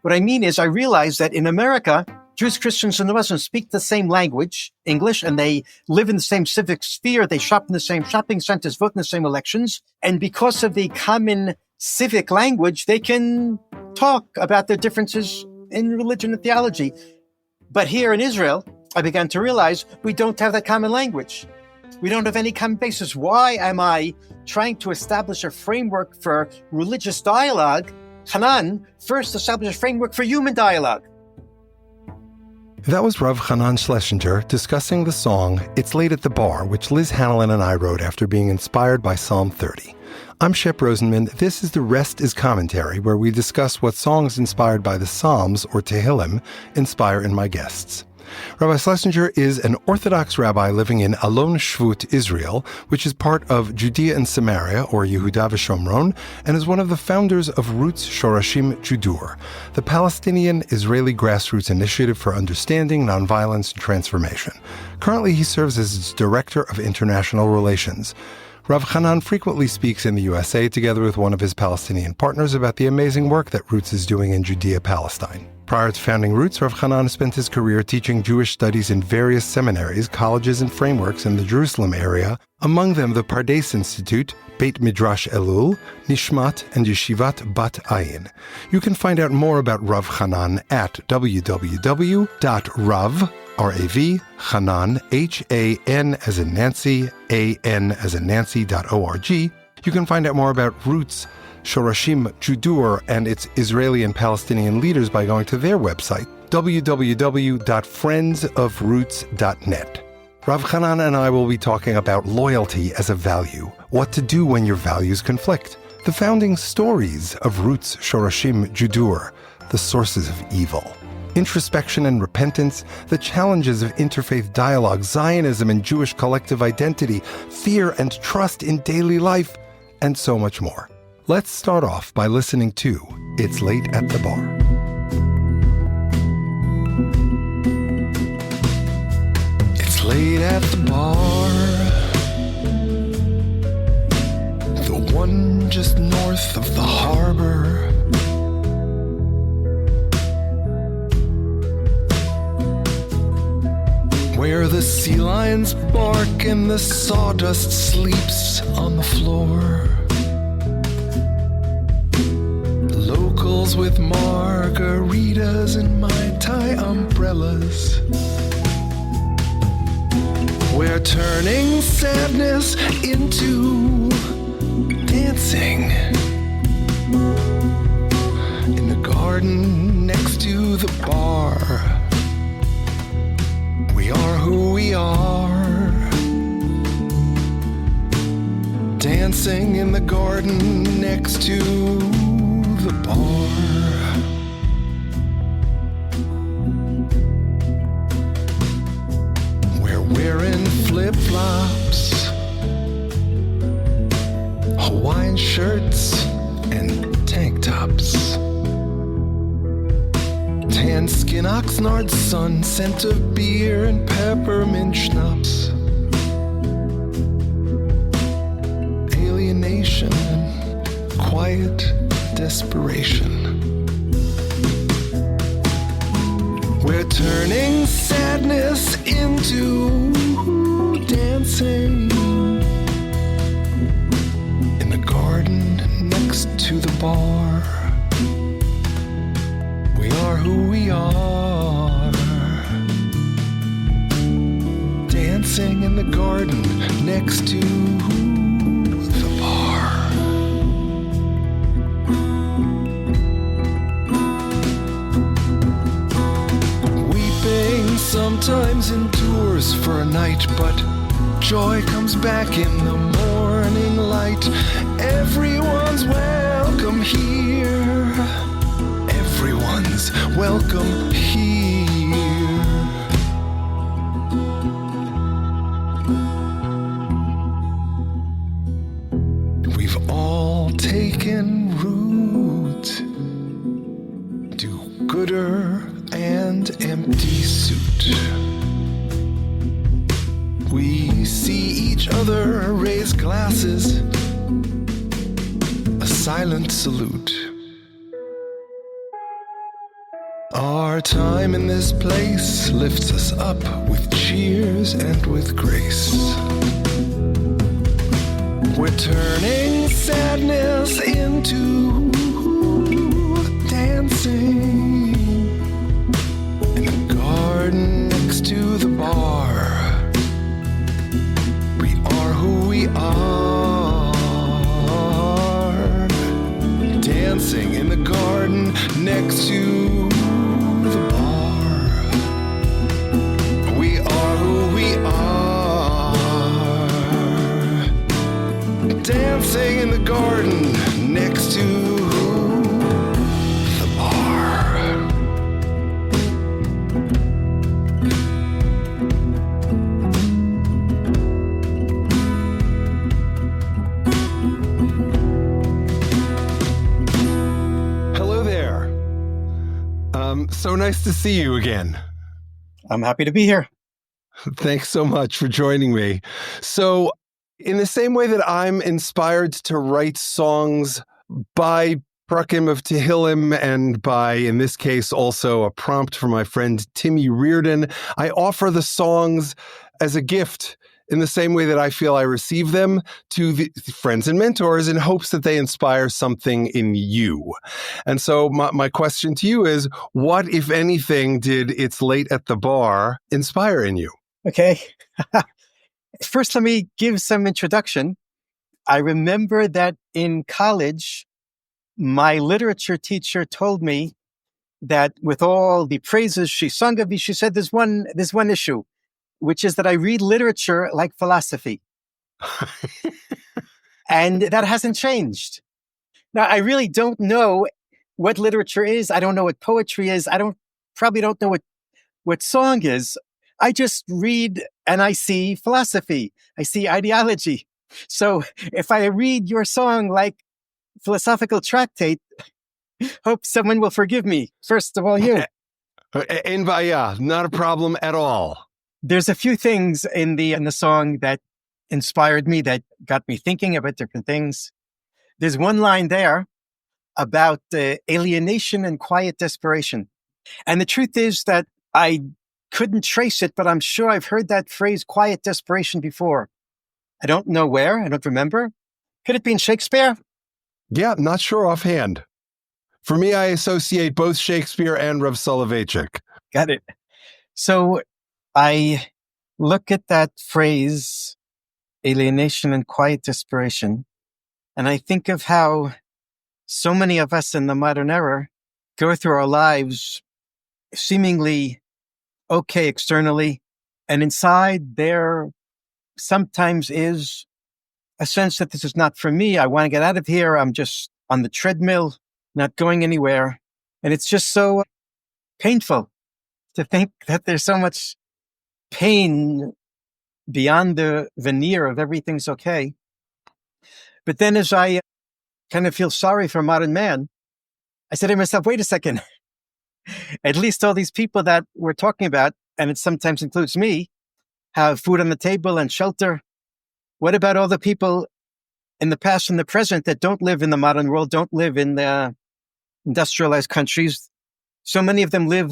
What I mean is I realized that in America, Jews, Christians, and the Muslims speak the same language, English, and they live in the same civic sphere. They shop in the same shopping centers, vote in the same elections. And because of the common civic language, they can talk about their differences in religion and theology. But here in Israel, I began to realize we don't have that common language. We don't have any common basis. Why am I trying to establish a framework for religious dialogue? Hanan first established a framework for human dialogue. That was Rav Hanan Schlesinger discussing the song It's Late at the Bar, which Liz Hanellin and I wrote after being inspired by Psalm 30. I'm Shep Rosenman. This is The Rest is Commentary, where we discuss what songs inspired by the Psalms, or Tehillim, inspire in my guests. Rabbi Schlesinger is an Orthodox rabbi living in Alon Shvut, Israel, which is part of Judea and Samaria, or Yehuda v'Shomron, and is one of the founders of Roots-Shorashim-Judur, the Palestinian-Israeli grassroots initiative for understanding, nonviolence, and transformation. Currently, he serves as its Director of International Relations. Rav Hanan frequently speaks in the USA together with one of his Palestinian partners about the amazing work that Roots is doing in Judea-Palestine. Prior to founding Roots, Rav Hanan spent his career teaching Jewish studies in various seminaries, colleges, and frameworks in the Jerusalem area, among them the Pardes Institute, Beit Midrash Elul, Nishmat, and Yeshivat Bat Ayin. You can find out more about Rav Hanan at www.rav, R-A-V, Hanan, H-A-N as in Nancy, A-N as in Nancy.org. You can find out more about Roots, Shorashim-Judur, and its Israeli and Palestinian leaders by going to their website, www.friendsofroots.net. Rav Hanan and I will be talking about loyalty as a value, what to do when your values conflict, the founding stories of Roots-Shorashim-Judur, the sources of evil, introspection and repentance, the challenges of interfaith dialogue, Zionism and Jewish collective identity, fear and trust in daily life, and so much more. Let's start off by listening to It's Late at the Bar. It's late at the bar, the one just north of the harbor. Where the sea lions bark and the sawdust sleeps on the floor. Locals with margaritas and Mai Tai umbrellas. We're turning sadness into dancing in the garden next to the bar. We are who we are, dancing in the garden next to the bar. We're wearing flip-flops, Hawaiian shirts, and tank tops. Tan skin, Oxnard sun, scent of beer and peppermint schnapps. Alienation and quiet desperation. We're turning sadness into dancing in the garden next to the bar. We are who we are, dancing in the garden next to the bar. Weeping sometimes endures for a night, but joy comes back in the morning light. Everyone's welcome here. Everyone's welcome here. We've all taken root, do-gooder and empty suit. We see each other raise glasses, a silent salute. Our time in this place lifts us up with cheers and with grace. We're turning sadness into dancing in the garden next to the bar. We are who we are, dancing in the garden next to the bar. We are who we are, dancing in the garden next to the bar. Hello there. So nice to see you again. I'm happy to be here. Thanks so much for joining me. So, in the same way that I'm inspired to write songs by Prakim of Tehillim and by, in this case, also a prompt from my friend Timmy Reardon, I offer the songs as a gift in the same way that I feel I receive them to the friends and mentors in hopes that they inspire something in you. And so my question to you is, what, if anything, did It's Late at the Bar inspire in you? Okay. First, let me give some introduction. I remember that in college, my literature teacher told me that with all the praises she sung of me, she said there's one issue, which is that I read literature like philosophy. And that hasn't changed. Now, I really don't know what literature is. I don't know what poetry is. Probably don't know what song is. I just read and I see philosophy. I see ideology. So if I read your song like philosophical tractate, hope someone will forgive me. First of all, you. En vaya, not a problem at all. There's a few things in the song that inspired me, that got me thinking about different things. There's one line there about alienation and quiet desperation. And the truth is that I couldn't trace it, but I'm sure I've heard that phrase, quiet desperation, before. I don't know where. I don't remember. Could it be in Shakespeare? Yeah, not sure offhand. For me, I associate both Shakespeare and Rav Soloveitchik. Got it. So I look at that phrase, alienation and quiet desperation, and I think of how so many of us in the modern era go through our lives seemingly okay externally, and inside there sometimes is a sense that this is not for me. I want to get out of here. I'm just on the treadmill, not going anywhere. And it's just so painful to think that there's so much pain beyond the veneer of everything's okay. But then as I kind of feel sorry for modern man, I said to myself, wait a second. At least all these people that we're talking about, and it sometimes includes me, have food on the table and shelter. What about all the people in the past and the present that don't live in the modern world, don't live in the industrialized countries? So many of them live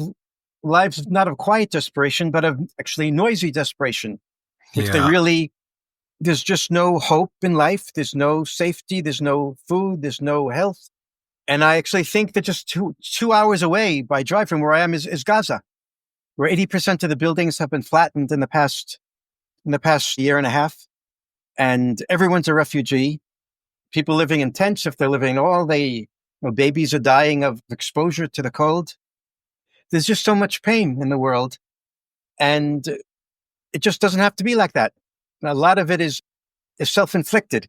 lives not of quiet desperation, but of actually noisy desperation. If they really, there's just no hope in life. There's no safety. There's no food. There's no health. And I actually think that just two hours away by drive from where I am is Gaza, where 80% of the buildings have been flattened in the past year and a half. And everyone's a refugee. People living in tents, if they're living at all, babies are dying of exposure to the cold. There's just so much pain in the world. And it just doesn't have to be like that. A lot of it is self-inflicted.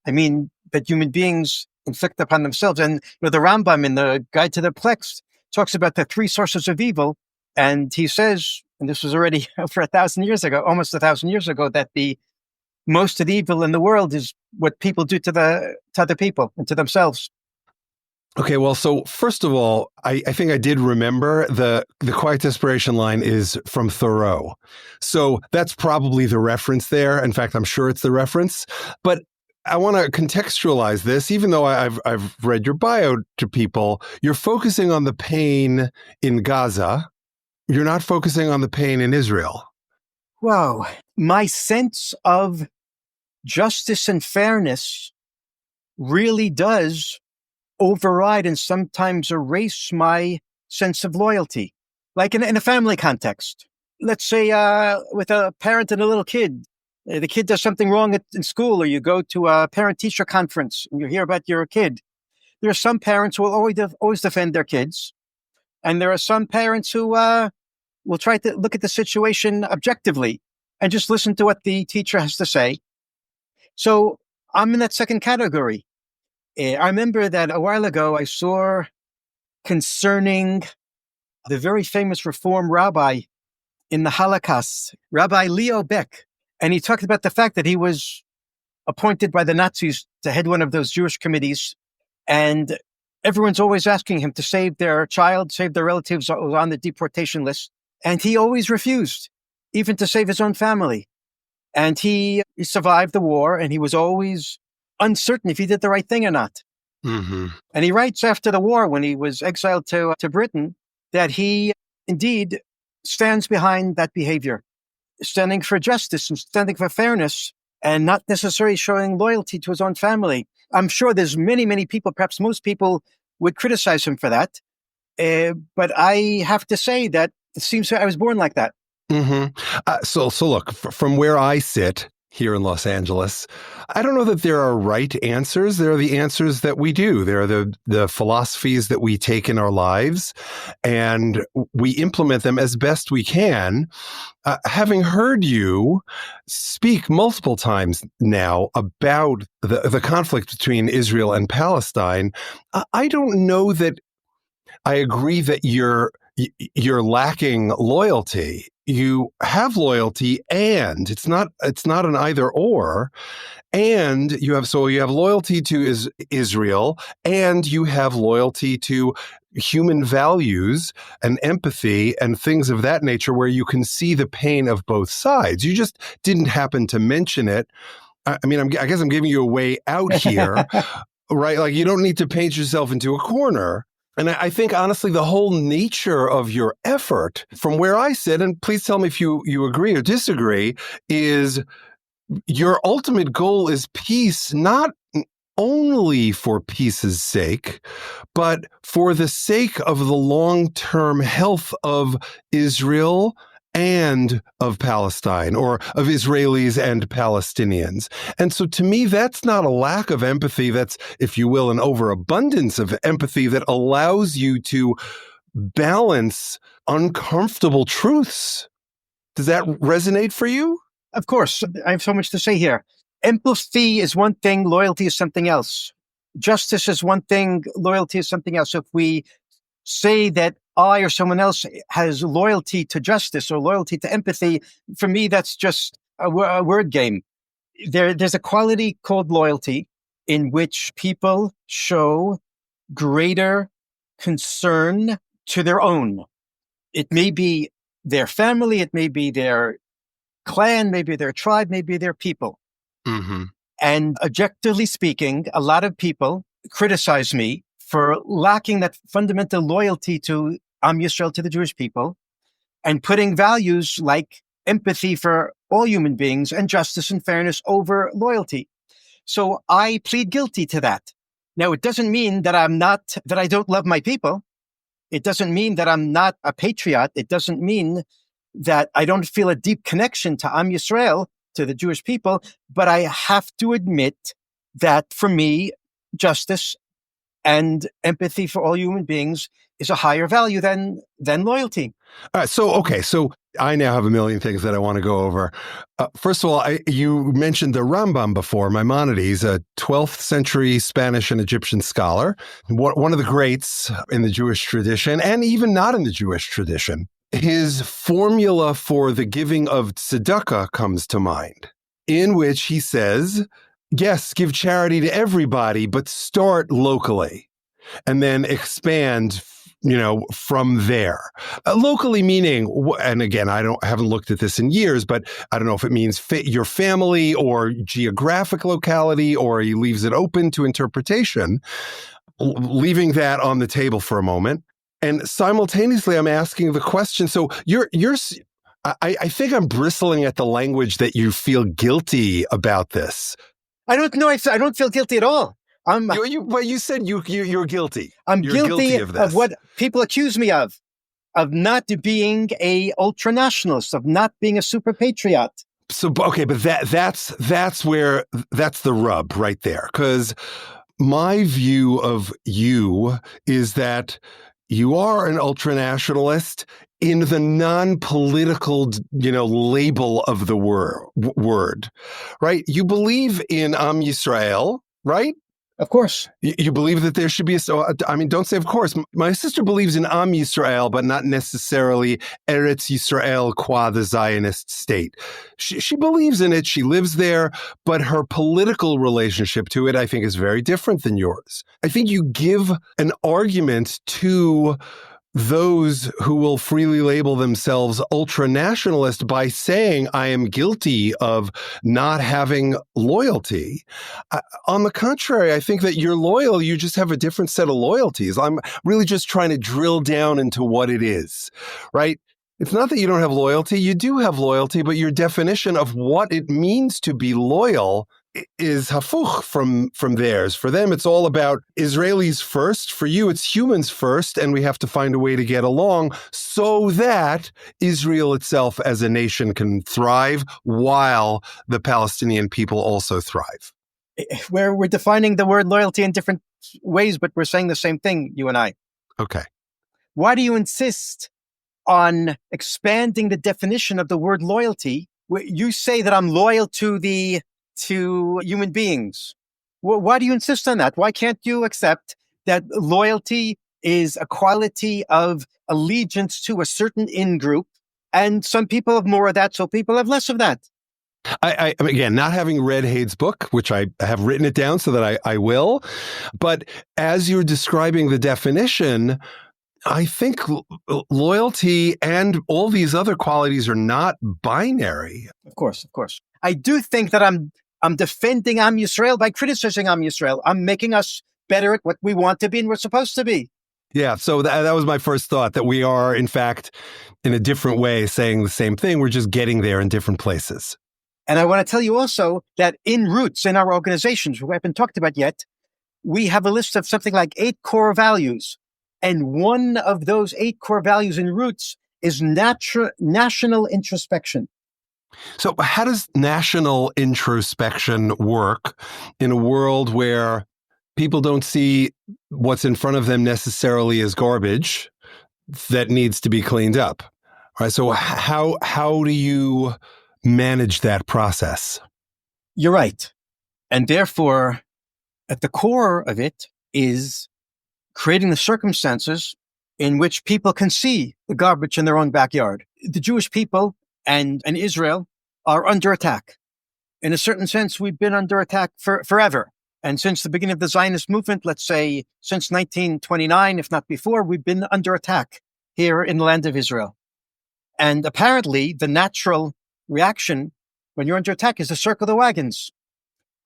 I mean, that human beings inflict upon themselves. And the Rambam in the Guide to the Plex talks about the three sources of evil. And he says, and this was already over 1,000 years ago, almost 1,000 years ago, that the most of the evil in the world is what people do to other people and to themselves. Okay, well, so first of all, I think I did remember the quiet desperation line is from Thoreau. So that's probably the reference there. In fact, I'm sure it's the reference. But I want to contextualize this, even though I've read your bio to people. You're focusing on the pain in Gaza. You're not focusing on the pain in Israel. Wow. My sense of justice and fairness really does override and sometimes erase my sense of loyalty. Like in a family context, let's say with a parent and a little kid, the kid does something wrong in school, or you go to a parent-teacher conference and you hear about your kid. There are some parents who will always defend their kids. And there are some parents who will try to look at the situation objectively and just listen to what the teacher has to say. So I'm in that second category. I remember that a while ago I saw concerning the very famous Reform rabbi in the Holocaust, Rabbi Leo Beck. And he talked about the fact that he was appointed by the Nazis to head one of those Jewish committees. And everyone's always asking him to save their child, save their relatives who was on the deportation list. And he always refused, even to save his own family. And he survived the war, and he was always uncertain if he did the right thing or not. Mm-hmm. And he writes after the war, when he was exiled to Britain, that he indeed stands behind that behavior, standing for justice and standing for fairness, and not necessarily showing loyalty to his own family. I'm sure there's many, many people, perhaps most people, would criticize him for that. But I have to say that it seems I was born like that. Mm-hmm. So look, from where I sit here in Los Angeles, I don't know that there are right answers. There are the answers that we do. There are the philosophies that we take in our lives, and we implement them as best we can. Having heard you speak multiple times now about the conflict between Israel and Palestine, I don't know that I agree that you're lacking loyalty. You have loyalty, and it's not an either or. And you have loyalty to Israel, and you have loyalty to human values and empathy and things of that nature, where you can see the pain of both sides. You just didn't happen to mention it. I mean, I guess I'm giving you a way out here, right? Like, you don't need to paint yourself into a corner. And I think, honestly, the whole nature of your effort, from where I sit, and please tell me if you agree or disagree, is your ultimate goal is peace, not only for peace's sake, but for the sake of the long-term health of Israel and of Palestine, or of Israelis and Palestinians. And so to me, that's not a lack of empathy. That's, if you will, an overabundance of empathy that allows you to balance uncomfortable truths. Does that resonate for you? Of course. I have so much to say here. Empathy is one thing, loyalty is something else. Justice is one thing, loyalty is something else. If we say that I or someone else has loyalty to justice or loyalty to empathy, for me, that's just a word game. There's a quality called loyalty in which people show greater concern to their own. It may be their family, it may be their clan, maybe their tribe, maybe their people. Mm-hmm. And objectively speaking, a lot of people criticize me for lacking that fundamental loyalty to Am Yisrael, to the Jewish people, and putting values like empathy for all human beings and justice and fairness over loyalty. So I plead guilty to that. Now, it doesn't mean that I don't love my people. It doesn't mean that I'm not a patriot. It doesn't mean that I don't feel a deep connection to Am Yisrael, to the Jewish people. But I have to admit that for me, justice and empathy for all human beings is a higher value than loyalty. All right. So I now have a million things that I want to go over. First of all, you mentioned the Rambam before, Maimonides, a 12th century Spanish and Egyptian scholar, one of the greats in the Jewish tradition, and even not in the Jewish tradition. His formula for the giving of tzedakah comes to mind, in which he says, yes, give charity to everybody, but start locally and then expand from there. Locally meaning, and again, haven't looked at this in years, but I don't know if it means your family or geographic locality, or he leaves it open to interpretation, leaving that on the table for a moment. And simultaneously, I'm asking the question, so I think I'm bristling at the language that you feel guilty about this. I don't know. I don't feel guilty at all. You said you're guilty. You're guilty of this. Of what people accuse me of not being a ultranationalist, of not being a super patriot. So, okay, but that's the rub right there. Because my view of you is that you are an ultranationalist in the non-political, label of the word, right? You believe in Am Yisrael, right? Of course. You believe that there should be don't say of course. My sister believes in Am Yisrael, but not necessarily Eretz Yisrael qua the Zionist state. She believes in it. She lives there, but her political relationship to it, I think, is very different than yours. I think you give an argument to those who will freely label themselves ultra-nationalist by saying, I am guilty of not having loyalty. On the contrary, I think that you're loyal. You just have a different set of loyalties. I'm really just trying to drill down into what it is, right? It's not that you don't have loyalty. You do have loyalty, but your definition of what it means to be loyal is hafuch from theirs. For them, it's all about Israelis first. For you, it's humans first, and we have to find a way to get along so that Israel itself as a nation can thrive while the Palestinian people also thrive. We're defining the word loyalty in different ways, but we're saying the same thing, you and I. Okay. Why do you insist on expanding the definition of the word loyalty? You say that I'm loyal to human beings. Why do you insist on that? Why can't you accept that loyalty is a quality of allegiance to a certain in-group, and some people have more of that, so people have less of that? I again, not having read Haid's book, which I have written it down so that I will, but as you're describing the definition, I think loyalty and all these other qualities are not binary. Of course. I do think that I'm defending Am Yisrael by criticizing Am Yisrael. I'm making us better at what we want to be and we're supposed to be. Yeah, so that was my first thought, that we are, in fact, in a different way saying the same thing. We're just getting there in different places. And I want to tell you also that in Roots, in our organizations, who haven't talked about yet, we have a list of something like 8 core values. And one of those 8 core values in Roots is national introspection. So how does national introspection work in a world where people don't see what's in front of them necessarily as garbage that needs to be cleaned up? All right, so how do you manage that process? You're right. And therefore, at the core of it is creating the circumstances in which people can see the garbage in their own backyard. The Jewish people and Israel are under attack. In a certain sense, we've been under attack forever. And since the beginning of the Zionist movement, let's say since 1929, if not before, we've been under attack here in the land of Israel. And apparently, the natural reaction when you're under attack is to circle the wagons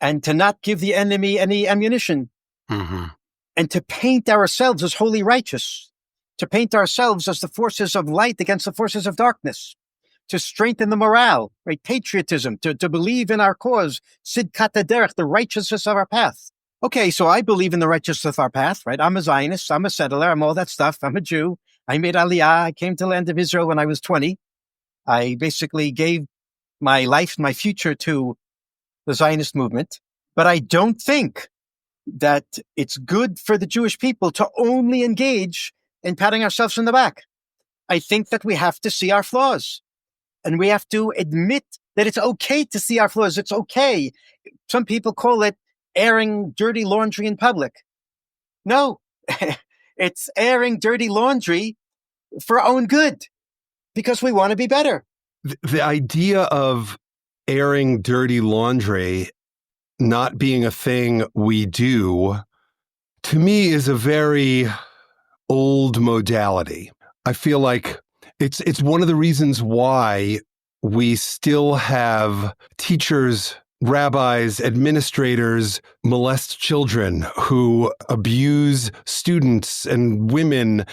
and to not give the enemy any ammunition, and to paint ourselves as wholly righteous, to paint ourselves as the forces of light against the forces of darkness, to strengthen the morale, right? Patriotism, to believe in our cause, sidkat derech, the righteousness of our path. Okay, so I believe in the righteousness of our path, right? I'm a Zionist, I'm a settler, I'm all that stuff. I'm a Jew. I made Aliyah. I came to the land of Israel when I was 20. I basically gave my life, my future to the Zionist movement. But I don't think that it's good for the Jewish people to only engage in patting ourselves on the back. I think that we have to see our flaws. And we have to admit that it's okay to see our flaws. It's okay. Some people call it airing dirty laundry in public. No, it's airing dirty laundry for our own good because we want to be better. The idea of airing dirty laundry not being a thing we do, to me, is a very old modality. I feel like it's one of the reasons why we still have teachers, rabbis, administrators molest children, who abuse students and women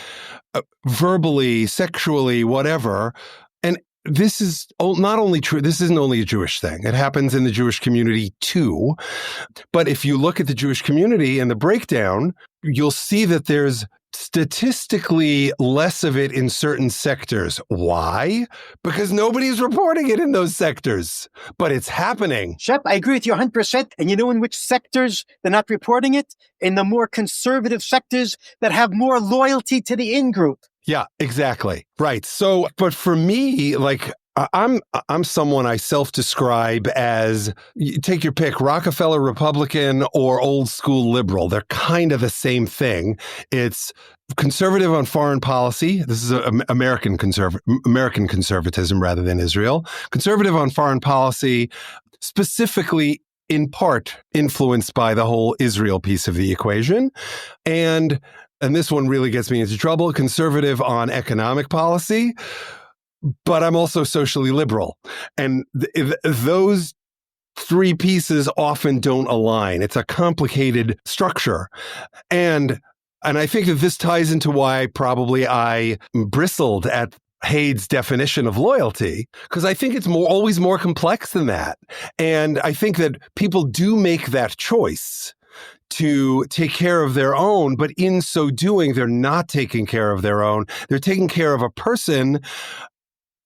verbally, sexually, whatever. And this is not only true, this isn't only a Jewish thing. It happens in the Jewish community too. But if you look at the Jewish community and the breakdown, you'll see that there's statistically less of it in certain sectors. Why? Because nobody's reporting it in those sectors, but it's happening. Shep, I agree with you 100%. And you know in which sectors they're not reporting it? In the more conservative sectors that have more loyalty to the in-group. Yeah, exactly. Right. So, but for me, like, I'm someone I self-describe as, take your pick, Rockefeller Republican or old school liberal. They're kind of the same thing. It's conservative on foreign policy. This is American conservatism rather than Israel. Conservative on foreign policy, specifically in part influenced by the whole Israel piece of the equation. And this one really gets me into trouble. Conservative on economic policy, but I'm also socially liberal. And those three pieces often don't align. It's a complicated structure. And I think that this ties into why probably I bristled at Haid's definition of loyalty, because I think it's always more complex than that. And I think that people do make that choice to take care of their own, but in so doing, they're not taking care of their own. They're taking care of a person,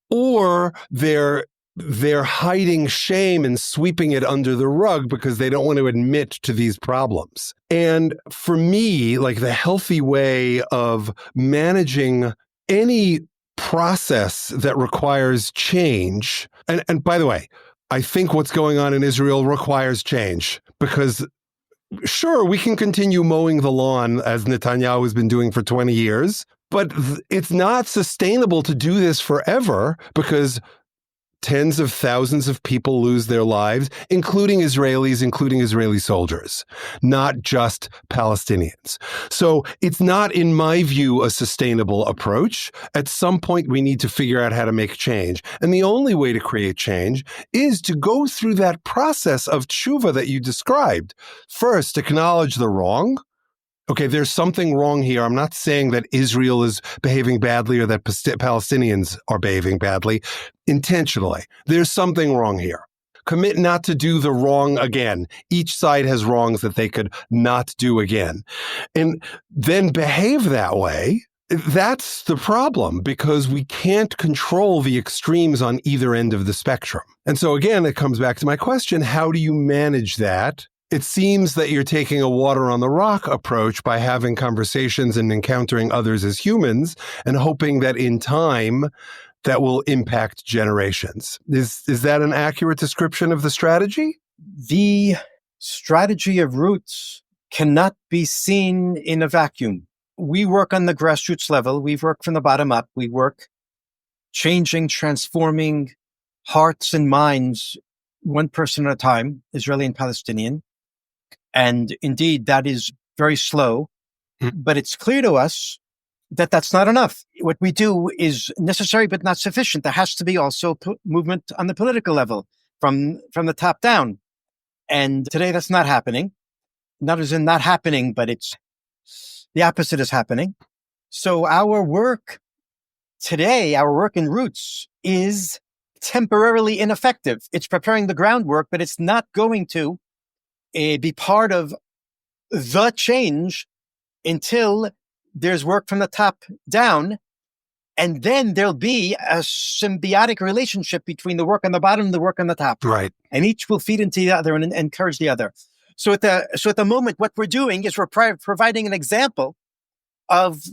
or they're hiding shame and sweeping it under the rug because they don't want to admit to these problems. And for me, like, the healthy way of managing any process that requires change, and by the way, I think what's going on in Israel requires change, because sure, we can continue mowing the lawn as Netanyahu has been doing for 20 years, but it's not sustainable to do this forever, because tens of thousands of people lose their lives, including Israelis, including Israeli soldiers, not just Palestinians. So it's not, in my view, a sustainable approach. At some point, we need to figure out how to make change. And the only way to create change is to go through that process of tshuva that you described. First, acknowledge the wrong. Okay, there's something wrong here. I'm not saying that Israel is behaving badly or that Palestinians are behaving badly intentionally. There's something wrong here. Commit not to do the wrong again. Each side has wrongs that they could not do again. And then behave that way. That's the problem, because we can't control the extremes on either end of the spectrum. And so again, it comes back to my question, how do you manage that? It seems that you're taking a water on the rock approach by having conversations and encountering others as humans and hoping that in time that will impact generations. Is that an accurate description of the strategy? The strategy of Roots cannot be seen in a vacuum. We work on the grassroots level. We work from the bottom up. We work changing, transforming hearts and minds one person at a time, Israeli and Palestinian. And indeed, that is very slow, but it's clear to us that that's not enough. What we do is necessary, but not sufficient. There has to be also movement on the political level from the top down. And today that's not happening. Not as in not happening, but it's the opposite is happening. So our work today, our work in Roots, is temporarily ineffective. It's preparing the groundwork, but it's not going to be part of the change until there's work from the top down. And then there'll be a symbiotic relationship between the work on the bottom and the work on the top. Right. And each will feed into the other and encourage the other. So at the moment, what we're doing is we're providing an example of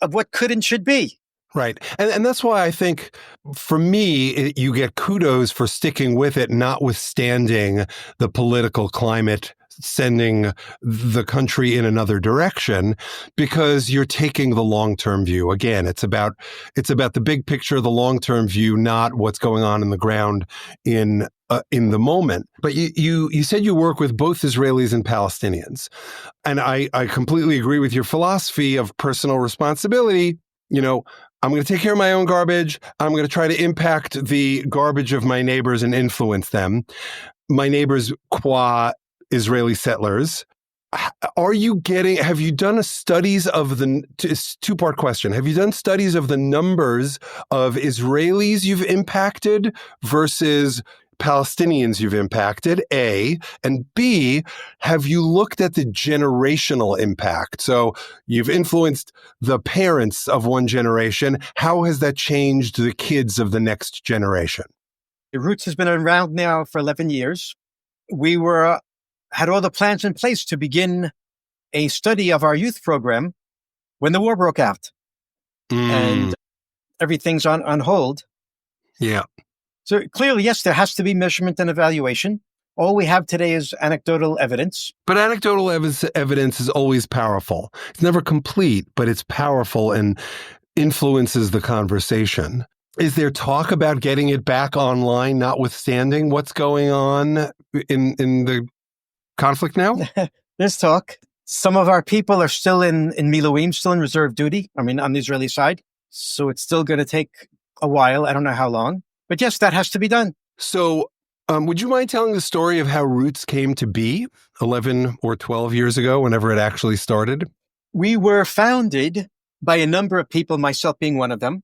what could and should be. Right. And that's why I think, for me, you get kudos for sticking with it, notwithstanding the political climate sending the country in another direction, because you're taking the long-term view. Again, it's about the big picture, the long-term view, not what's going on in the ground in the moment. But you said you work with both Israelis and Palestinians. And I completely agree with your philosophy of personal responsibility. I'm going to take care of my own garbage. I'm going to try to impact the garbage of my neighbors and influence them. My neighbors, qua Israeli settlers. Have you done studies of two-part question. Have you done studies of the numbers of Israelis you've impacted versus Palestinians you've impacted, A, and B, have you looked at the generational impact? So you've influenced the parents of one generation. How has that changed the kids of the next generation? Roots has been around now for 11 years. We had all the plans in place to begin a study of our youth program when the war broke out. And everything's on hold. Yeah. So clearly, yes, there has to be measurement and evaluation. All we have today is anecdotal evidence. But anecdotal evidence is always powerful. It's never complete, but it's powerful and influences the conversation. Is there talk about getting it back online, notwithstanding what's going on in the conflict now? There's talk. Some of our people are still in Miluim, still in reserve duty, on the Israeli side. So it's still going to take a while. I don't know how long. But yes, that has to be done. So would you mind telling the story of how Roots came to be 11 or 12 years ago, whenever it actually started? We were founded by a number of people, myself being one of them.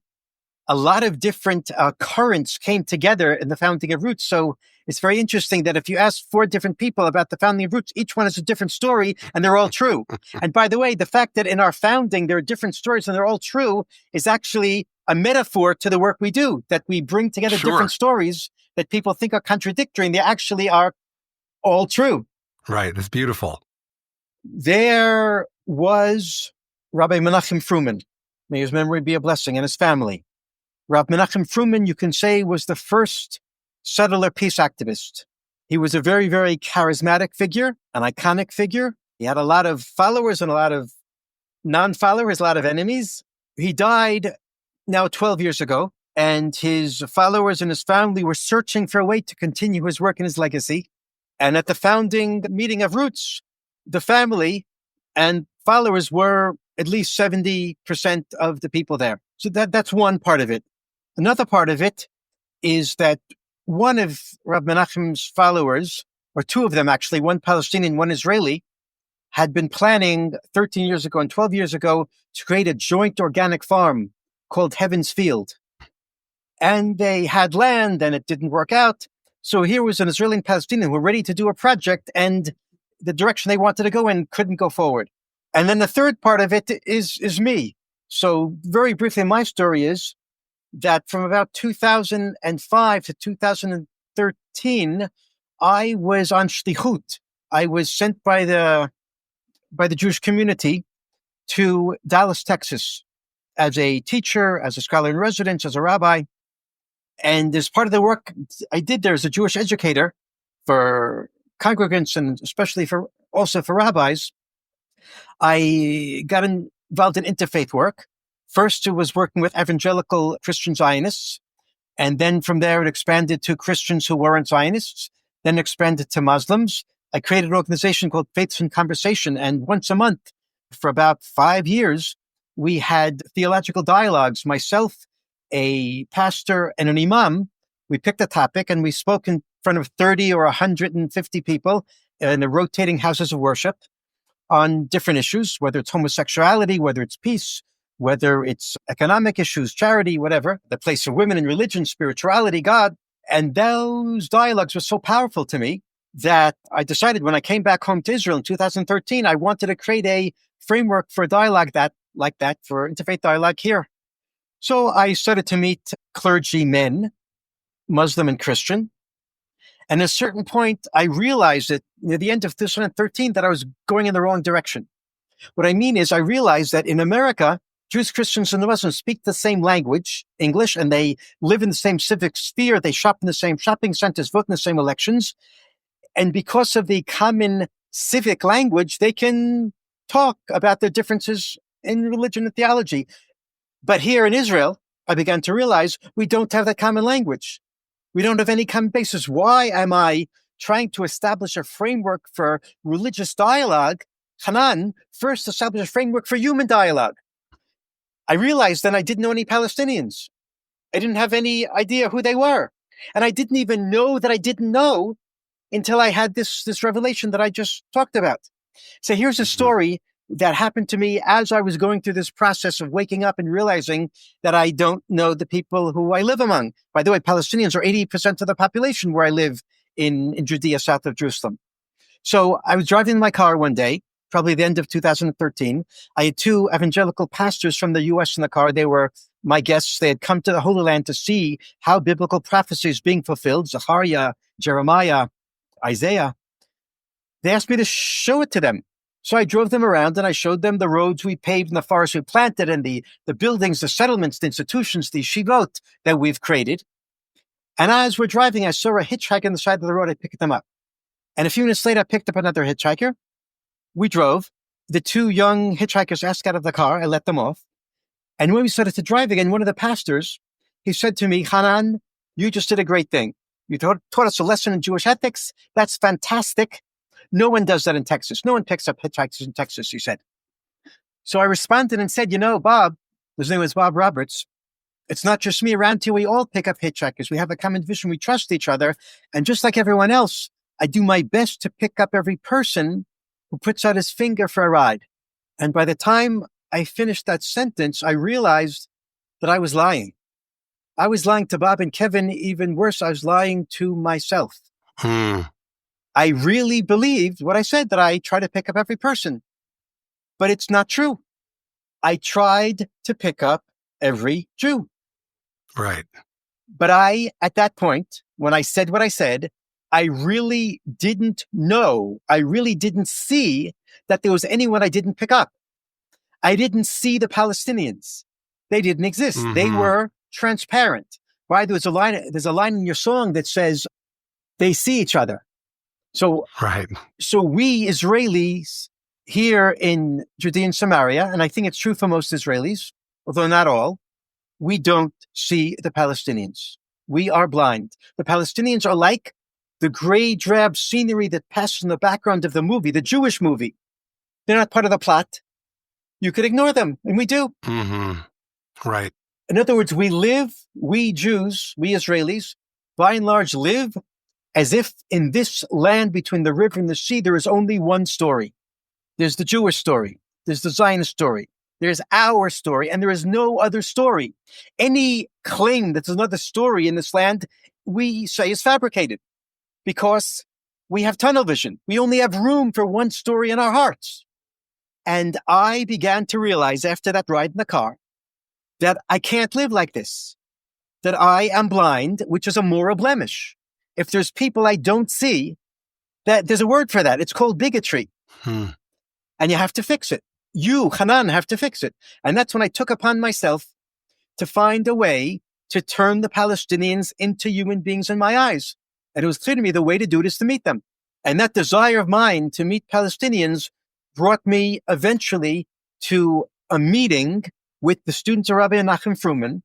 A lot of different currents came together in the founding of Roots. So it's very interesting that if you ask 4 different people about the founding of Roots, each one has a different story and they're all true. And by the way, the fact that in our founding there are different stories and they're all true is actually a metaphor to the work we do, that we bring together different stories that people think are contradictory and they actually are all true. Right. That's beautiful. There was Rabbi Menachem Fruman, may his memory be a blessing, and his family. Rabbi Menachem Fruman, you can say, was the first settler peace activist. He was a very, very charismatic figure, an iconic figure. He had a lot of followers and a lot of non-followers, a lot of enemies. He died now 12 years ago, and his followers and his family were searching for a way to continue his work and his legacy. And at the founding meeting of Roots, the family and followers were at least 70% of the people there. So that's one part of it. Another part of it is that one of Rav Menachem's followers, or 2 of them actually, one Palestinian, one Israeli, had been planning 13 years ago and 12 years ago to create a joint organic farm called Heaven's Field. And they had land and it didn't work out. So here was an Israeli and Palestinian who were ready to do a project, and the direction they wanted to go in couldn't go forward. And then the third part of it is me. So very briefly, my story is that from about 2005 to 2013, I was on shlichut. I was sent by the Jewish community to Dallas, Texas, as a teacher, as a scholar in residence, as a rabbi. And as part of the work I did there as a Jewish educator for congregants and especially also for rabbis, I got involved in interfaith work. First, it was working with evangelical Christian Zionists. And then from there, it expanded to Christians who weren't Zionists, then expanded to Muslims. I created an organization called Faiths in Conversation. And once a month, for about 5 years, we had theological dialogues. Myself, a pastor, and an imam. We picked a topic and we spoke in front of 30 or 150 people in the rotating houses of worship on different issues, whether it's homosexuality, whether it's peace, whether it's economic issues, charity, whatever, the place of women in religion, spirituality, God. And those dialogues were so powerful to me that I decided when I came back home to Israel in 2013, I wanted to create a framework for dialogue like that for interfaith dialogue here. So I started to meet clergymen, Muslim and Christian. And at a certain point, I realized that near the end of 2013 that I was going in the wrong direction. What I mean is I realized that in America, Jews, Christians, and the Muslims speak the same language, English, and they live in the same civic sphere. They shop in the same shopping centers, vote in the same elections. And because of the common civic language, they can talk about their differences in religion and theology. But here in Israel, I began to realize we don't have that common language. We don't have any common basis. Why am I trying to establish a framework for religious dialogue? Hanan first established a framework for human dialogue. I realized then I didn't know any Palestinians. I didn't have any idea who they were. And I didn't even know that I didn't know until I had this revelation that I just talked about. So here's a story that happened to me as I was going through this process of waking up and realizing that I don't know the people who I live among. By the way, Palestinians are 80% of the population where I live in Judea, south of Jerusalem. So I was driving in my car one day, probably the end of 2013. I had two evangelical pastors from the U.S. in the car. They were my guests. They had come to the Holy Land to see how biblical prophecy is being fulfilled. Zechariah, Jeremiah, Isaiah. They asked me to show it to them. So I drove them around and I showed them the roads we paved and the forests we planted and the buildings, the settlements, the institutions, the shivot that we've created. And as we're driving, I saw a hitchhiker on the side of the road. I picked them up. And a few minutes later, I picked up another hitchhiker. We drove. The two young hitchhikers asked out of the car. I let them off. And when we started to drive again, one of the pastors, he said to me, Hanan, you just did a great thing. You taught us a lesson in Jewish ethics. That's fantastic. No one does that in Texas. No one picks up hitchhikers in Texas, he said. So I responded and said, Bob, his name was Bob Roberts. It's not just me around here. We all pick up hitchhikers. We have a common vision. We trust each other. And just like everyone else, I do my best to pick up every person who puts out his finger for a ride. And by the time I finished that sentence, I realized that I was lying. I was lying to Bob and Kevin. Even worse, I was lying to myself. I really believed what I said, that I try to pick up every person. But it's not true. I tried to pick up every Jew. Right. But at that point, when I said what I said, I really didn't know. I really didn't see that there was anyone I didn't pick up. I didn't see the Palestinians. They didn't exist. Mm-hmm. They were transparent. Right? There's a line in your song that says, they see each other. So we Israelis here in Judea and Samaria, and I think it's true for most Israelis, although not all, we don't see the Palestinians. We are blind. The Palestinians are like the gray drab scenery that passes in the background of the movie, the Jewish movie. They're not part of the plot. You could ignore them, and we do. Mm-hmm. Right. In other words, we Jews, we Israelis, by and large live as if in this land between the river and the sea, there is only one story. There's the Jewish story. There's the Zionist story. There's our story, and there is no other story. Any claim that there's another story in this land, we say is fabricated because we have tunnel vision. We only have room for one story in our hearts. And I began to realize after that ride in the car that I can't live like this, that I am blind, which is a moral blemish. If there's people I don't see, that there's a word for that. It's called bigotry. And you have to fix it. You, Hanan, have to fix it. And that's when I took upon myself to find a way to turn the Palestinians into human beings in my eyes. And it was clear to me the way to do it is to meet them. And that desire of mine to meet Palestinians brought me eventually to a meeting with the students of Rabbi Nachum Fruman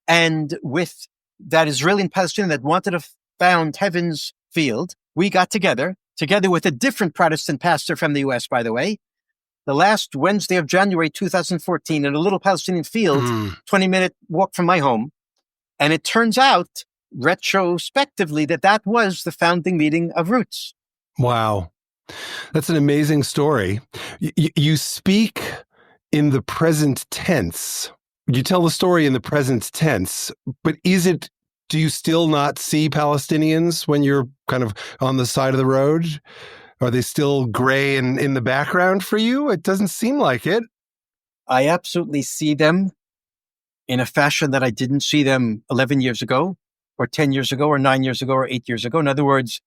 and with that Israeli and Palestinian that wanted to found Heaven's Field. We got together with a different Protestant pastor from the U.S., by the way, the last Wednesday of January 2014 in a little Palestinian field, 20-minute walk from my home. And it turns out, retrospectively, that was the founding meeting of Roots. Wow. That's an amazing story. You speak in the present tense. You tell the story in the present tense, but do you still not see Palestinians when you're kind of on the side of the road? Are they still gray and in the background for you? It doesn't seem like it. I absolutely see them in a fashion that I didn't see them 11 years ago, or 10 years ago, or 9 years ago, or 8 years ago. In other words,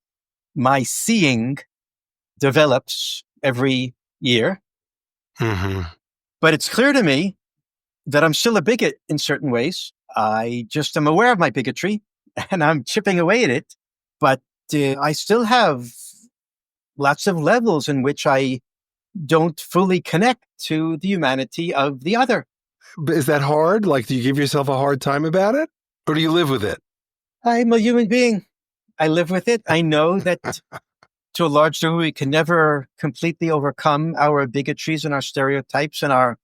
my seeing develops every year. Mm-hmm. But it's clear to me that I'm still a bigot in certain ways. I just am aware of my bigotry and I'm chipping away at it. But I still have lots of levels in which I don't fully connect to the humanity of the other. But is that hard? Like, do you give yourself a hard time about it? Or do you live with it? I'm a human being. I live with it. I know that to a large degree, we can never completely overcome our bigotries and our stereotypes and our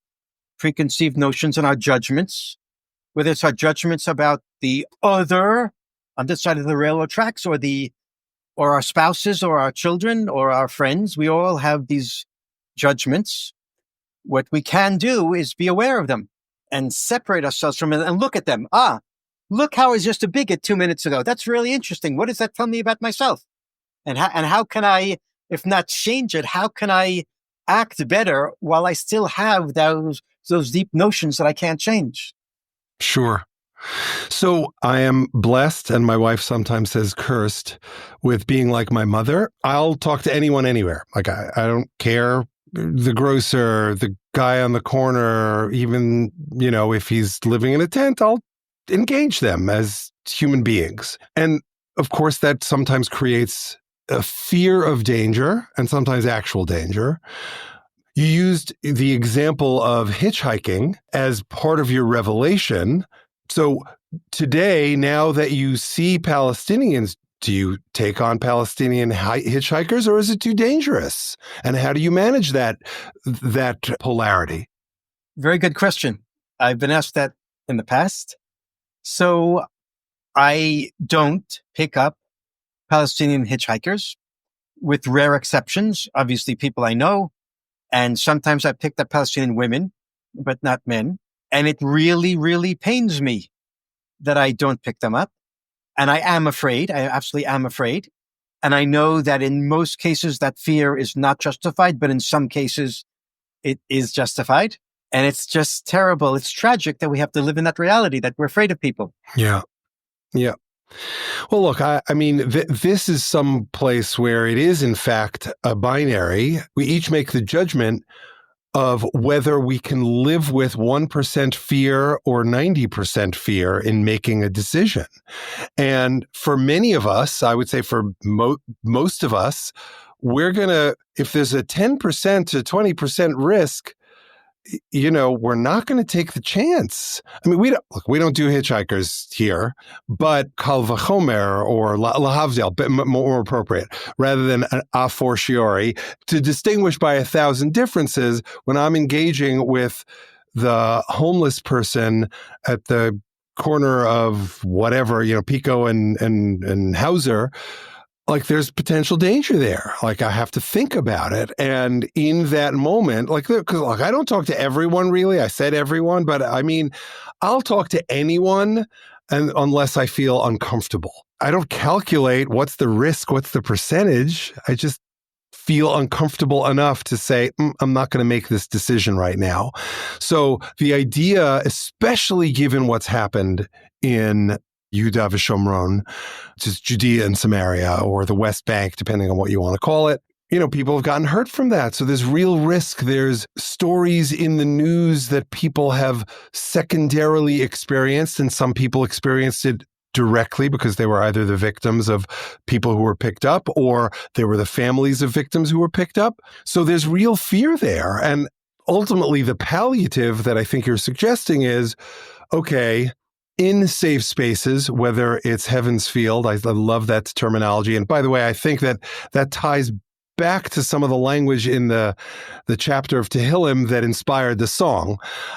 preconceived notions and our judgments, whether it's our judgments about the other on this side of the railroad tracks or our spouses or our children or our friends. We all have these judgments. What we can do is be aware of them and separate ourselves from it and look at them. Look how I was just a bigot 2 minutes ago. That's really interesting. What does that tell me about myself? And how can I, if not change it, how can I act better while I still have those deep notions that I can't change? Sure. So I am blessed, and my wife sometimes says cursed, with being like my mother. I'll talk to anyone anywhere. Like, I don't care. The grocer, the guy on the corner, even, if he's living in a tent, I'll engage them as human beings. And of course, that sometimes creates a fear of danger and sometimes actual danger. You used the example of hitchhiking as part of your revelation. So today, now that you see Palestinians, do you take on Palestinian hitchhikers, or is it too dangerous? And how do you manage that polarity? Very good question. I've been asked that in the past. So I don't pick up Palestinian hitchhikers, with rare exceptions, obviously people I know. And sometimes I picked up Palestinian women, but not men. And it really, really pains me that I don't pick them up. And I am afraid. I absolutely am afraid. And I know that in most cases that fear is not justified, but in some cases it is justified. And it's just terrible. It's tragic that we have to live in that reality, that we're afraid of people. Yeah. Yeah. Well, look, I mean, this is some place where it is, in fact, a binary. We each make the judgment of whether we can live with 1% fear or 90% fear in making a decision. And for many of us, I would say for most of us, we're going to, if there's a 10% to 20% risk, we're not going to take the chance. I mean, we don't do hitchhikers here, but kal vachomer or lahavdil, more appropriate, rather than an a fortiori, to distinguish by 1,000 differences when I'm engaging with the homeless person at the corner of whatever, Pico and Hauser. Like, there's potential danger there. Like, I have to think about it. And in that moment, because I don't talk to everyone really. I said everyone, but I mean, I'll talk to anyone unless I feel uncomfortable. I don't calculate what's the risk, what's the percentage. I just feel uncomfortable enough to say, I'm not going to make this decision right now. So the idea, especially given what's happened in Yehuda v'Shomron, which is Judea and Samaria, or the West Bank, depending on what you want to call it. People have gotten hurt from that. So there's real risk. There's stories in the news that people have secondarily experienced, and some people experienced it directly because they were either the victims of people who were picked up, or they were the families of victims who were picked up. So there's real fear there. And ultimately, the palliative that I think you're suggesting is, okay, in safe spaces, whether it's Heaven's Field, I love that terminology. And by the way, I think that ties back to some of the language in the chapter of Tehillim that inspired the song.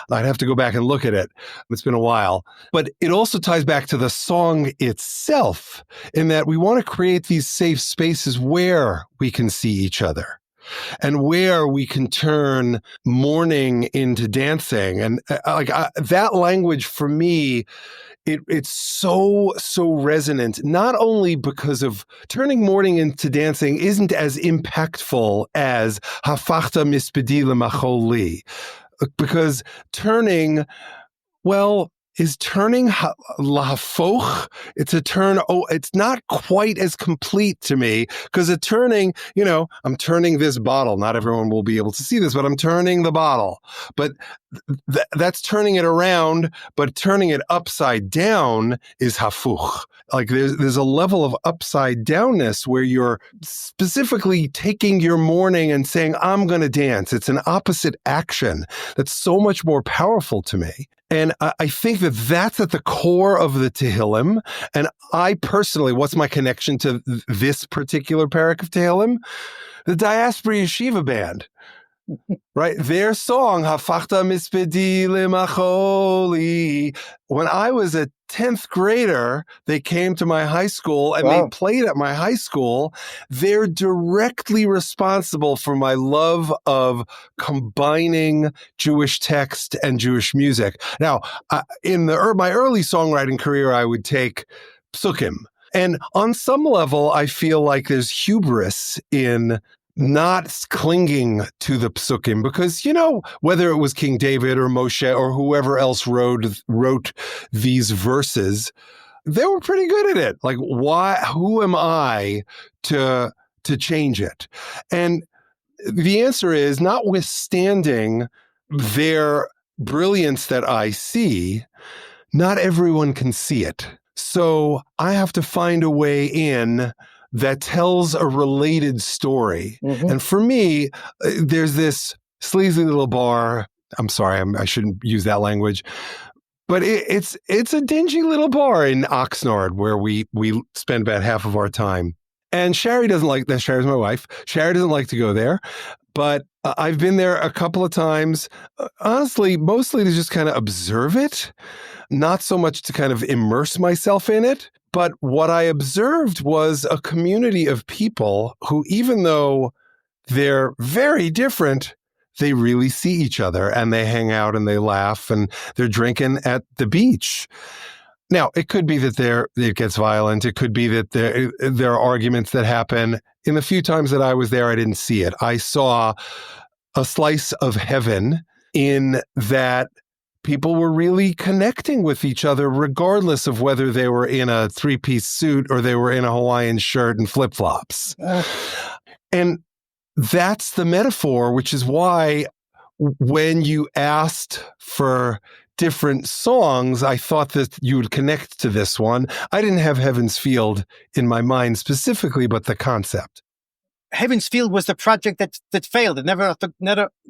I'd have to go back and look at it. It's been a while. But it also ties back to the song itself, in that we want to create these safe spaces where we can see each other, and where we can turn mourning into dancing. And that language for me, it's so resonant, not only because of turning mourning into dancing isn't as impactful as hafachta mispedi lemacholi, because turning, is turning lahafoch? It's a turn. Oh, it's not quite as complete to me, because a turning, I'm turning this bottle. Not everyone will be able to see this, but I'm turning the bottle. But that's turning it around, but turning it upside down is hafuch. Like there's a level of upside downness where you're specifically taking your morning and saying, I'm going to dance. It's an opposite action that's so much more powerful to me. And I think that that's at the core of the Tehillim. And I personally, what's my connection to this particular parak of Tehillim? The Diaspora Yeshiva Band. Right? Their song, Hafachta Mispedi Limacholi. When I was a 10th grader, they came to my high school and they played at my high school. They're directly responsible for my love of combining Jewish text and Jewish music. Now, in my early songwriting career, I would take psukim. And on some level, I feel like there's hubris in not clinging to the psukim because, whether it was King David or Moshe or whoever else wrote these verses, they were pretty good at it. Like, who am I to change it? And the answer is, notwithstanding their brilliance that I see, not everyone can see it. So I have to find a way in that tells a related story. Mm-hmm. And for me, there's this sleazy little bar. I'm sorry, I shouldn't use that language. But it's a dingy little bar in Oxnard where we spend about half of our time. And Shari doesn't like that. Shari's my wife. Shari doesn't like to go there. But I've been there a couple of times, honestly, mostly to just kind of observe it, not so much to kind of immerse myself in it. But what I observed was a community of people who, even though they're very different, they really see each other and they hang out and they laugh and they're drinking at the beach. Now, it could be that it gets violent. It could be that there are arguments that happen. In the few times that I was there, I didn't see it. I saw a slice of heaven in that people were really connecting with each other, regardless of whether they were in a three-piece suit or they were in a Hawaiian shirt and flip-flops. And that's the metaphor, which is why when you asked for different songs, I thought that you would connect to this one. I didn't have Heaven's Field in my mind specifically, but the concept. Heaven's Field was the project that failed. It never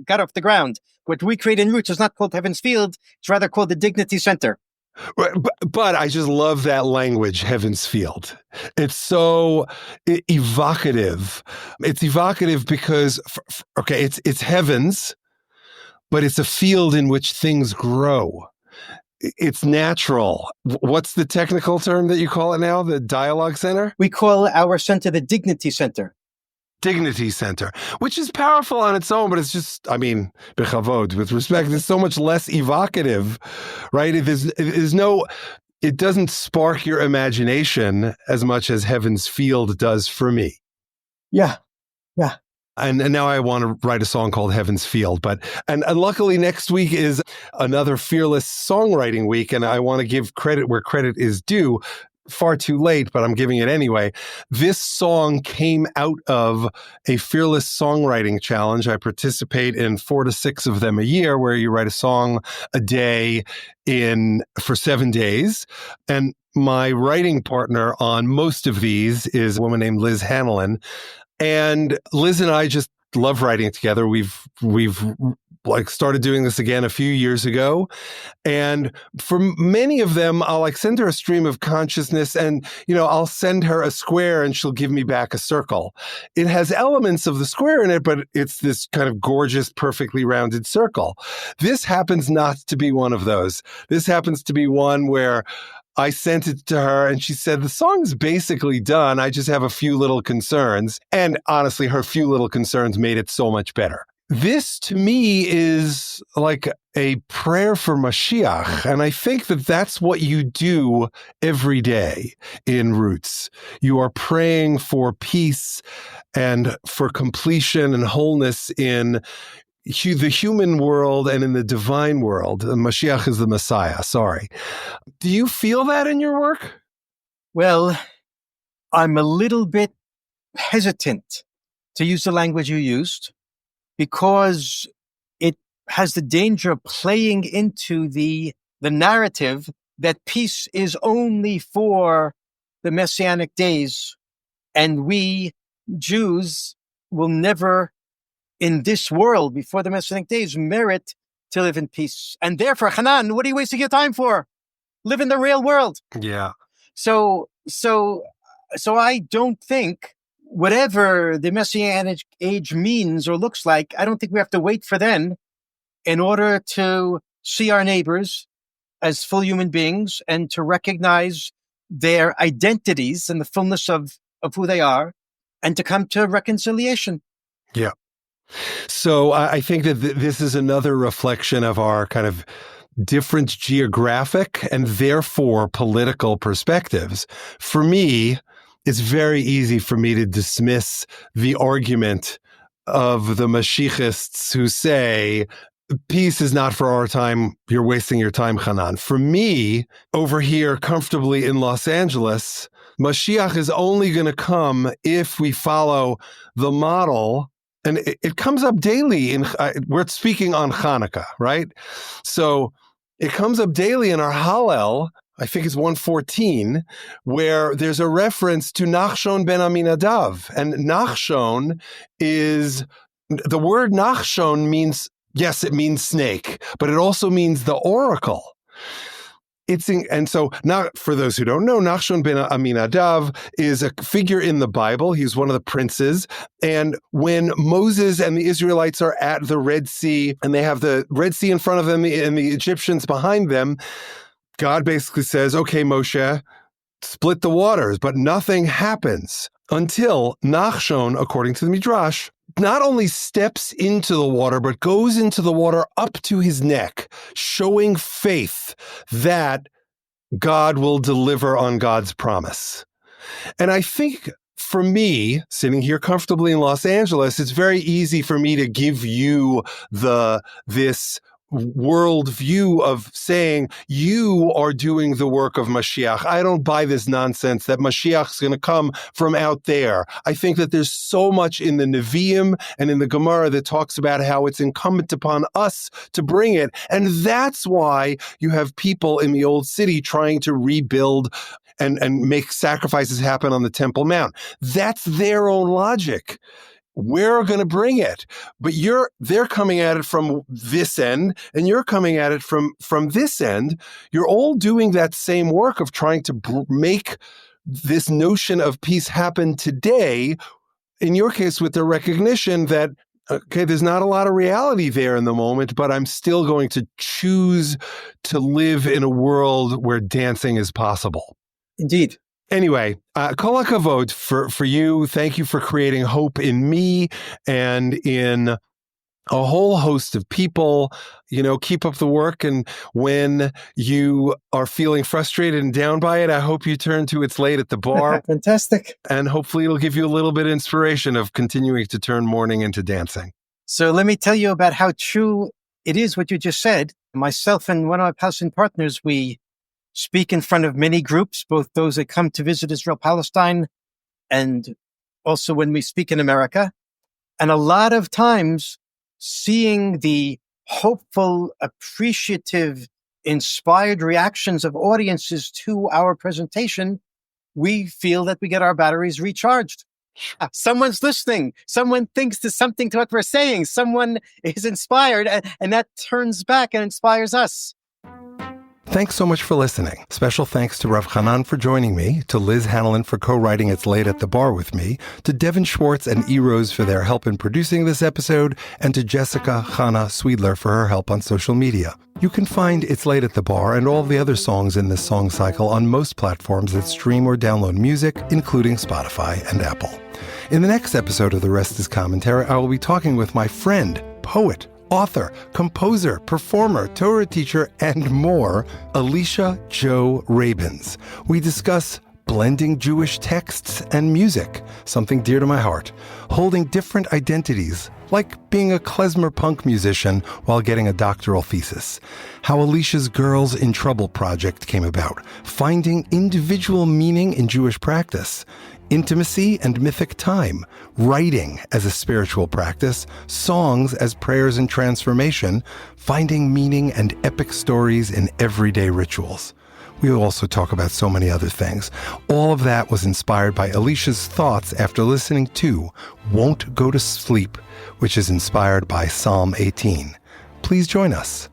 got off the ground. What we create in Roots is not called Heaven's Field. It's rather called the Dignity Center. But I just love that language, Heaven's Field. It's so evocative. It's evocative because, it's heavens, but it's a field in which things grow. It's natural. What's the technical term that you call it now? The dialogue center? We call our center the Dignity Center. Dignity Center, which is powerful on its own, but it's just, bechavod, with respect, it's so much less evocative, right? It doesn't spark your imagination as much as Heaven's Field does for me. Yeah. And now I want to write a song called Heaven's Field. And luckily next week is another Fearless Songwriting Week, and I want to give credit where credit is due. Far too late, but I'm giving it anyway. This song came out of a Fearless Songwriting Challenge. I participate in 4 to 6 of them a year, where you write a song a day for 7 days. And my writing partner on most of these is a woman named Liz Hanellin. And Liz and I just love writing together. We've started doing this again a few years ago. And for many of them, I'll send her a stream of consciousness and, I'll send her a square and she'll give me back a circle. It has elements of the square in it, but it's this kind of gorgeous, perfectly rounded circle. This happens not to be one of those. This happens to be one where I sent it to her and she said, the song is basically done. I just have a few little concerns. And honestly, her few little concerns made it so much better. This, to me, is like a prayer for Mashiach. And I think that that's what you do every day in Roots. You are praying for peace and for completion and wholeness in the human world and in the divine world. Mashiach is the Messiah, sorry. Do you feel that in your work? Well, I'm a little bit hesitant to use the language you used, because it has the danger of playing into the narrative that peace is only for the Messianic days, and we Jews will never, in this world, before the Messianic days, merit to live in peace. And therefore, Hanan, what are you wasting your time for? Live in the real world. Yeah. So I don't think whatever the Messianic age means or looks like, I don't think we have to wait for then in order to see our neighbors as full human beings and to recognize their identities and the fullness of who they are and to come to reconciliation. Yeah. So I think that this is another reflection of our kind of different geographic and therefore political perspectives. For me, it's very easy for me to dismiss the argument of the Mashiachists who say, peace is not for our time. You're wasting your time, Hanan. For me, over here, comfortably in Los Angeles, Mashiach is only going to come if we follow the model. And it comes up daily. We're speaking on Hanukkah, right? So it comes up daily in our Hallel, I think it's 114, where there's a reference to Nachshon ben Aminadav. And Nachshon is, the word Nachshon means, yes, it means snake, but it also means the oracle. And so now, for those who don't know, Nachshon ben Aminadav is a figure in the Bible. He's one of the princes. And when Moses and the Israelites are at the Red Sea, and they have the Red Sea in front of them and the Egyptians behind them, God basically says, okay, Moshe, split the waters, but nothing happens until Nachshon, according to the Midrash, not only steps into the water, but goes into the water up to his neck, showing faith that God will deliver on God's promise. And I think for me, sitting here comfortably in Los Angeles, it's very easy for me to give you this worldview of saying you are doing the work of Mashiach. I don't buy this nonsense that Mashiach's going to come from out there. I think that there's so much in the Nevi'im and in the Gemara that talks about how it's incumbent upon us to bring it. And that's why you have people in the old city trying to rebuild and make sacrifices happen on the Temple Mount. That's their own logic. We're going to bring it, but they're coming at it from this end, and you're coming at it from this end. You're all doing that same work of trying to make this notion of peace happen today. In your case, with the recognition that, okay, there's not a lot of reality there in the moment, but I'm still going to choose to live in a world where dancing is possible. Indeed. Anyway, kol hakavod for you. Thank you for creating hope in me and in a whole host of people. Keep up the work. And when you are feeling frustrated and down by it, I hope you turn to It's Late at the Bar. Fantastic. And hopefully it'll give you a little bit of inspiration of continuing to turn mourning into dancing. So let me tell you about how true it is what you just said. Myself and one of my Palestinian partners, we speak in front of many groups, both those that come to visit Israel-Palestine and also when we speak in America. And a lot of times, seeing the hopeful, appreciative, inspired reactions of audiences to our presentation, we feel that we get our batteries recharged. Someone's listening. Someone thinks there's something to what we're saying. Someone is inspired, and that turns back and inspires us. Thanks so much for listening. Special thanks to Rav Hanan for joining me, to Liz Hanellin for co-writing It's Late at the Bar with me, to Devin Schwartz and E. Rose for their help in producing this episode, and to Jessica Hannah Swedler for her help on social media. You can find It's Late at the Bar and all the other songs in this song cycle on most platforms that stream or download music, including Spotify and Apple. In the next episode of The Rest is Commentary, I will be talking with my friend, poet, author, composer, performer, Torah teacher, and more, Alicia Jo Rabins. We discuss blending Jewish texts and music, something dear to my heart, holding different identities, like being a klezmer punk musician while getting a doctoral thesis, how Alicia's Girls in Trouble project came about, finding individual meaning in Jewish practice, intimacy and mythic time, writing as a spiritual practice, songs as prayers and transformation, finding meaning and epic stories in everyday rituals. We also talk about so many other things. All of that was inspired by Alicia's thoughts after listening to Won't Go to Sleep, which is inspired by Psalm 18. Please join us.